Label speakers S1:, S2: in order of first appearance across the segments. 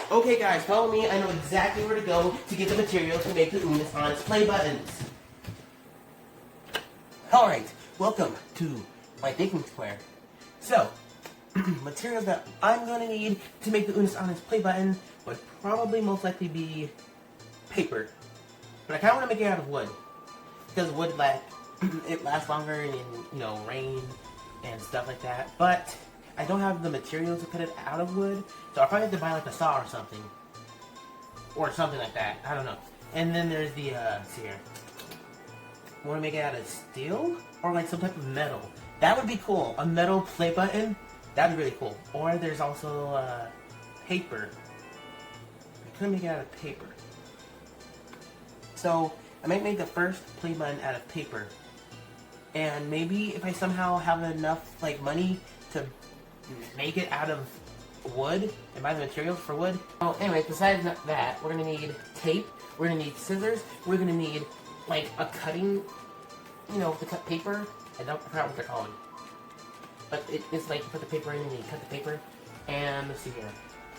S1: Okay guys, follow me. I know exactly where to go to get the material to make the Unus Annus Playbuttons. Alright, welcome to my baking square. So, materials that I'm going to need to make the Unus Annus Playbutton would probably most likely be paper. But I kind of want to make it out of wood. Because wood, it lasts longer in, rain and stuff like that. But I don't have the materials to cut it out of wood, so I'll probably have to buy like a saw or something. Or something like that, I don't know. And then there's the, let's see here. I want to make it out of steel? Or like some type of metal. That would be cool. A metal play button, that'd be really cool. Or there's also, paper. I could make it out of paper. So, I might make the first play button out of paper. And maybe if I somehow have enough, money to make it out of wood and buy the materials for wood. Oh, anyway, besides that, we're gonna need tape, we're gonna need scissors, we're gonna need a cutting, to cut paper. I forgot what they're called, but it's like you put the paper in and you cut the paper. And let's see here,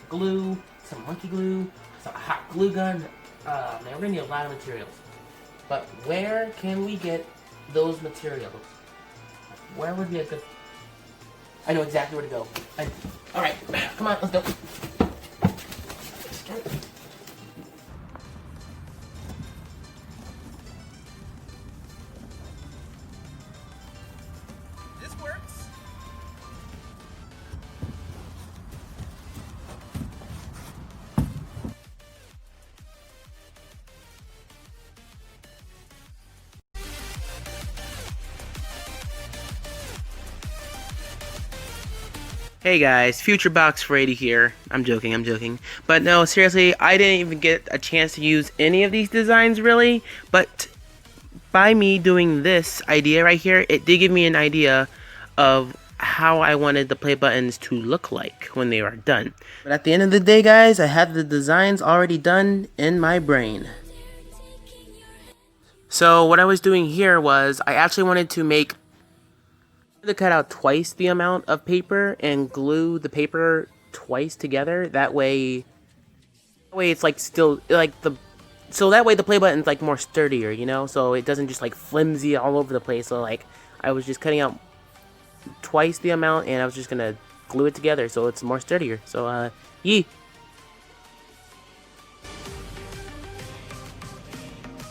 S1: glue, some monkey glue, some hot glue gun. Man, we're gonna need a lot of materials. But where can we get those materials? Where would be a good... I know exactly where to go. Alright, come on, let's go. This works. Hey guys, Future Box Freddy here. I'm joking. But no, seriously, I didn't even get a chance to use any of these designs really, but by me doing this idea right here, it did give me an idea of how I wanted the play buttons to look like when they are done. But at the end of the day, guys, I had the designs already done in my brain. So what I was doing here was I actually wanted to cut out twice the amount of paper and glue the paper twice together. That way it's so that way the play button's more sturdier, so it doesn't just flimsy all over the place. So I was just cutting out twice the amount and I was just gonna glue it together so it's more sturdier. So yee.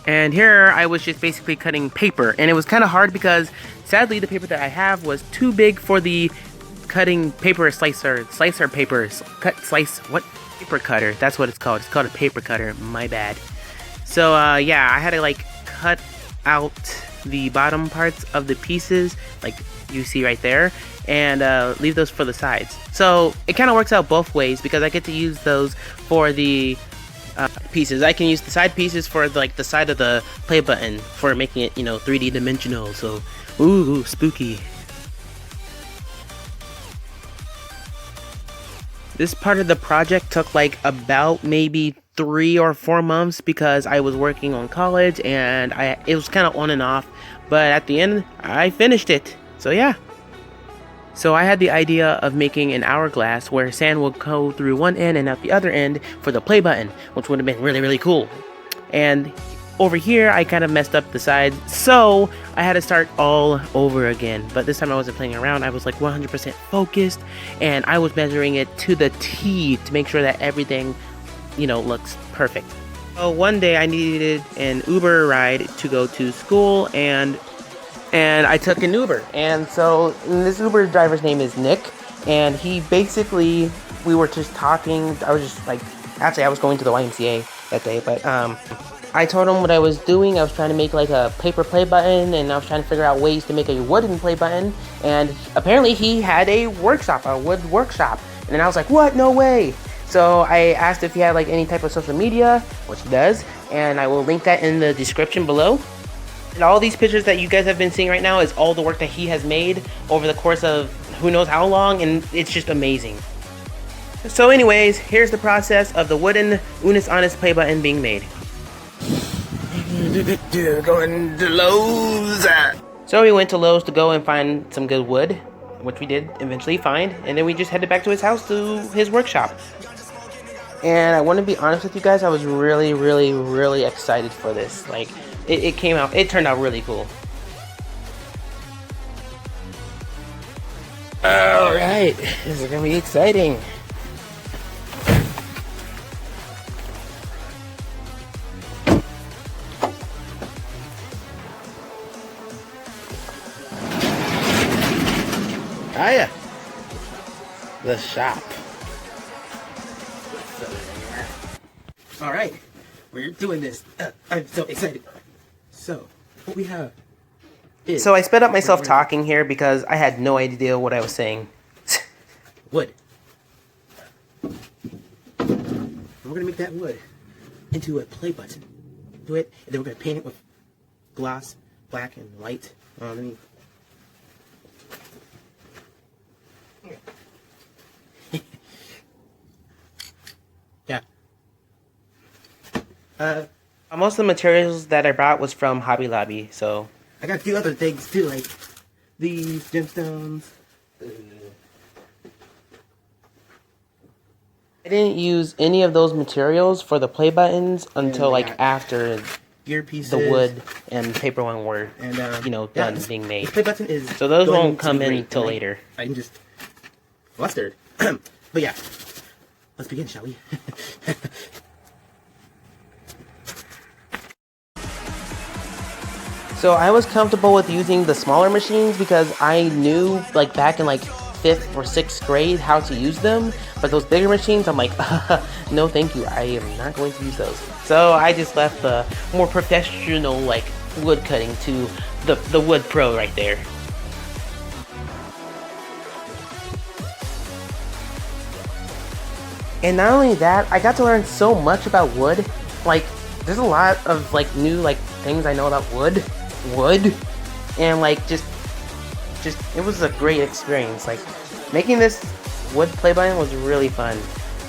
S1: And here I was just basically cutting paper, and it was kind of hard because sadly the paper that I have was too big for the cutting paper slicer papers. Paper cutter, that's what it's called. It's called a paper cutter, my bad. So yeah, I had to cut out the bottom parts of the pieces like you see right there, and leave those for the sides. So it kind of works out both ways because I get to use those for the pieces. I can use the side pieces for the side of the play button for making it 3D dimensional. So ooh, spooky. This part of the project took about maybe 3 or 4 months because I was working on college and it was kind of on and off, but at the end I finished it. So yeah. So I had the idea of making an hourglass where sand would go through one end and out the other end for the play button, which would have been really, really cool. And over here, I kind of messed up the sides, so I had to start all over again. But this time I wasn't playing around. I was 100% focused, and I was measuring it to the T to make sure that everything, looks perfect. So one day I needed an Uber ride to go to school, and I took an Uber, and so this Uber driver's name is Nick, and he basically, we were just talking. I was just actually I was going to the YMCA that day, but I told him what I was doing. I was trying to make a paper play button, and I was trying to figure out ways to make a wooden play button, and apparently he had a wood workshop, and I was like, what? No way. So I asked if he had any type of social media, which he does, and I will link that in the description below. And all these pictures that you guys have been seeing right now is all the work that he has made over the course of who knows how long, and it's just amazing. So anyways, here's the process of the wooden Unus Annus play button being made. Going to Lowe's. So we went to Lowe's to go and find some good wood, which we did eventually find, and then we just headed back to his house, to his workshop. And I want to be honest with you guys, I was really, really, really excited for this. Like, it turned out really cool. Alright, this is gonna be exciting. Hiya! The shop. Alright, we're doing this. I'm so excited. So, what we have is... So I sped up myself talking here because I had no idea what I was saying. Wood. And we're gonna make that wood into a play button. Do it, and then we're gonna paint it with gloss, black and white underneath. Yeah. Most of the materials that I brought was from Hobby Lobby, so I got a few other things too, like these gemstones. I didn't use any of those materials for the play buttons until like after gear pieces, the wood and paper one were done being made. The play button is so those won't come in until later. I'm just flustered, but yeah, let's begin, shall we? So I was comfortable with using the smaller machines because I knew like back in like 5th or 6th grade how to use them, but those bigger machines I'm like no thank you, I am not going to use those. So I just left the more professional like wood cutting to the wood pro right there. And not only that, I got to learn so much about wood. Like there's a lot of like new like things I know about wood, and like just it was a great experience. Like making this wood play button was really fun.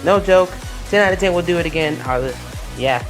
S1: No joke. 10 out of 10 will do it again. Yeah.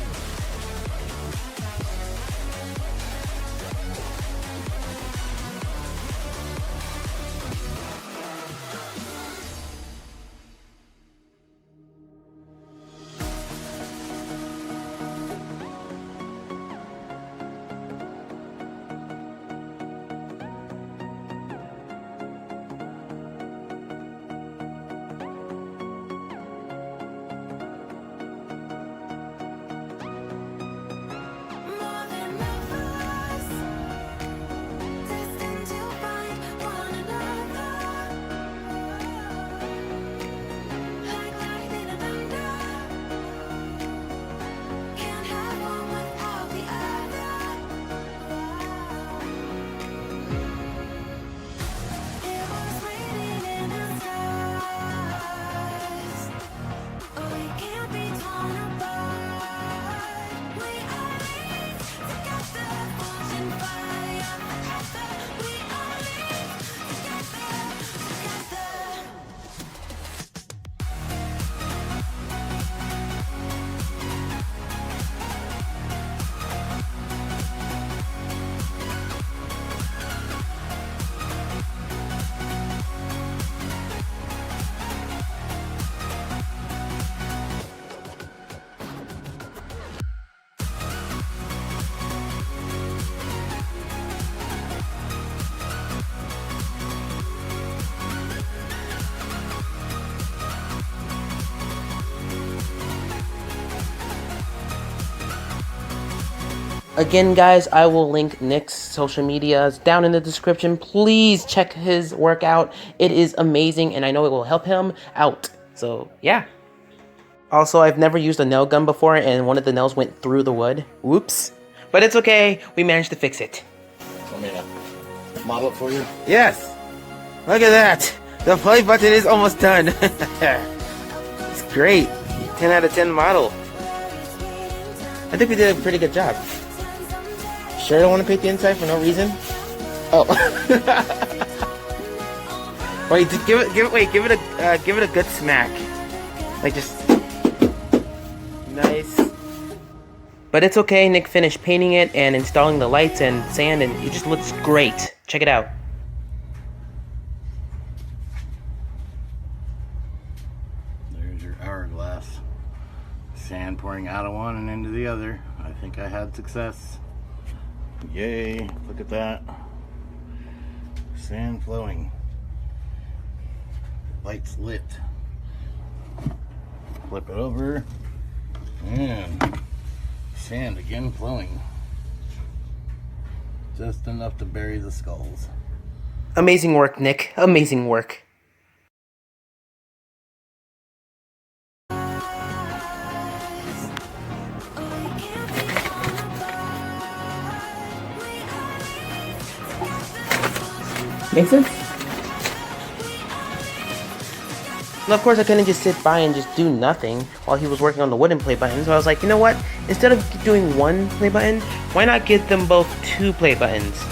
S1: Again, guys, I will link Nick's social medias down in the description. Please check his work out. It is amazing, and I know it will help him out. So, yeah. Also, I've never used a nail gun before, and one of the nails went through the wood. Whoops. But it's okay. We managed to fix it.
S2: Want me to model it for you?
S1: Yes. Look at that. The play button is almost done. It's great. 10 out of 10 model. I think we did a pretty good job. Sure don't want to paint the inside for no reason? Oh. Wait, give it a good smack. Like just nice. But it's okay, Nick finished painting it and installing the lights and sand, and it just looks great. Check it out.
S2: There's your hourglass. Sand pouring out of one and into the other. I think I had success. Yay, look at that. Sand flowing. Lights lit. Flip it over. And sand again flowing. Just enough to bury the skulls.
S1: Amazing work, Nick. Amazing work. Make sense? And of course I couldn't just sit by and just do nothing while he was working on the wooden play buttons. So I was like, you know what? Instead of doing one play button, why not get them both 2 play buttons?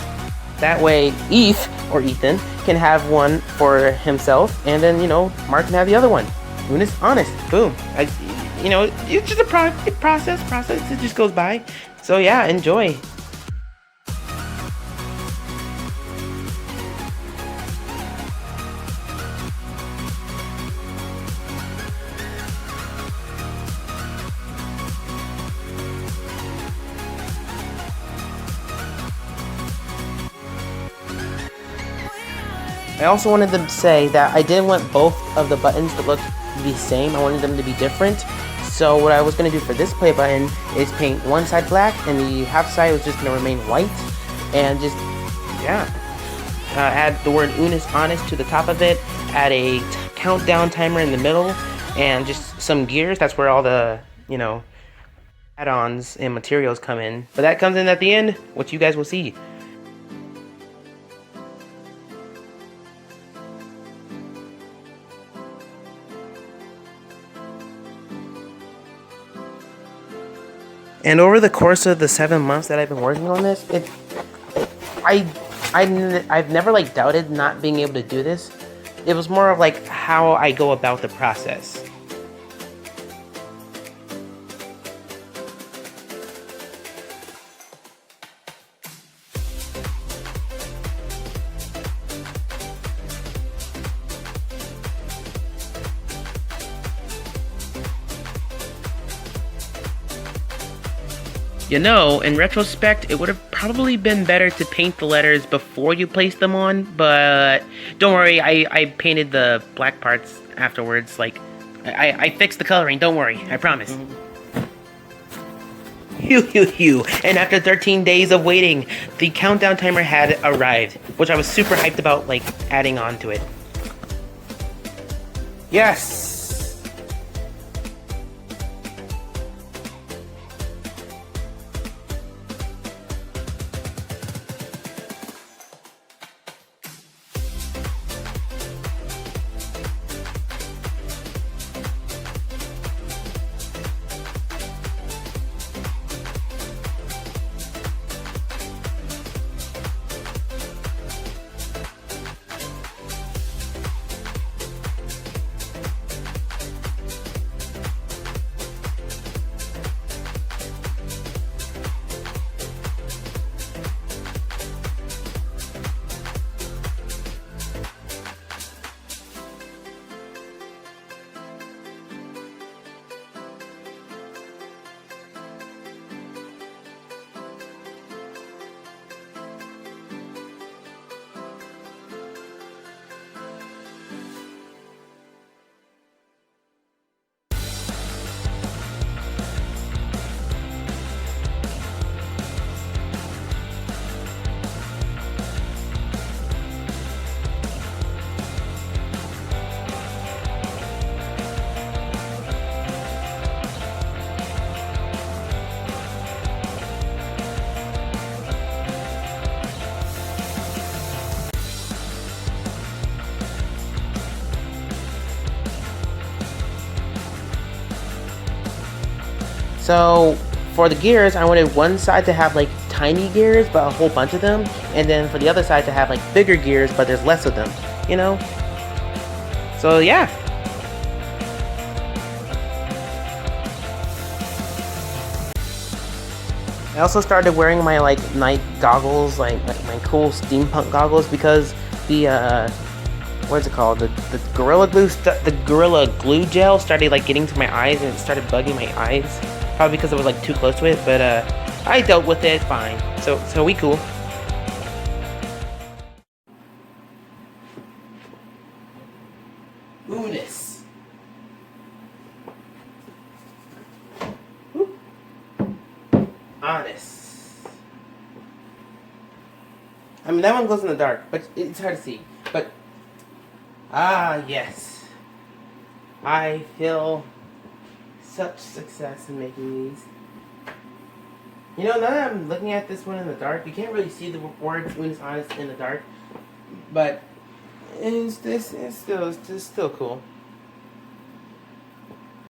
S1: That way Ethan can have one for himself, and then, you know, Mark can have the other one. Unus, Annus, boom. It's just a process. It just goes by. So yeah, enjoy. I also wanted to say that I didn't want both of the buttons to look the same. I wanted them to be different. So what I was going to do for this play button is paint one side black and the half side was just going to remain white. And just, yeah. Add the word Unus Annus to the top of it. Add a countdown timer in the middle. And just some gears. That's where all the, you know, add-ons and materials come in. But that comes in at the end, which you guys will see. And over the course of the 7 months that I've been working on this, I've never like doubted not being able to do this. It was more of like how I go about the process. You know, in retrospect, it would have probably been better to paint the letters before you place them on, but don't worry, I painted the black parts afterwards. Like, I fixed the coloring, don't worry, I promise. And after 13 days of waiting, the countdown timer had arrived, which I was super hyped about, like, adding on to it. Yes! So for the gears, I wanted one side to have like tiny gears, but a whole bunch of them, and then for the other side to have like bigger gears, but there's less of them, you know? So yeah. I also started wearing my like night goggles, like my cool steampunk goggles, because the what's it called? The Gorilla Glue gel started like getting to my eyes and it started bugging my eyes. Probably because it was like too close to it, but I dealt with it fine. So we cool. Unus. Annus. I mean, that one glows in the dark, but it's hard to see. But, yes. I feel such success in making these. You know, now that I'm looking at this one in the dark, you can't really see the words Unus Annus in the dark. But, it's still cool.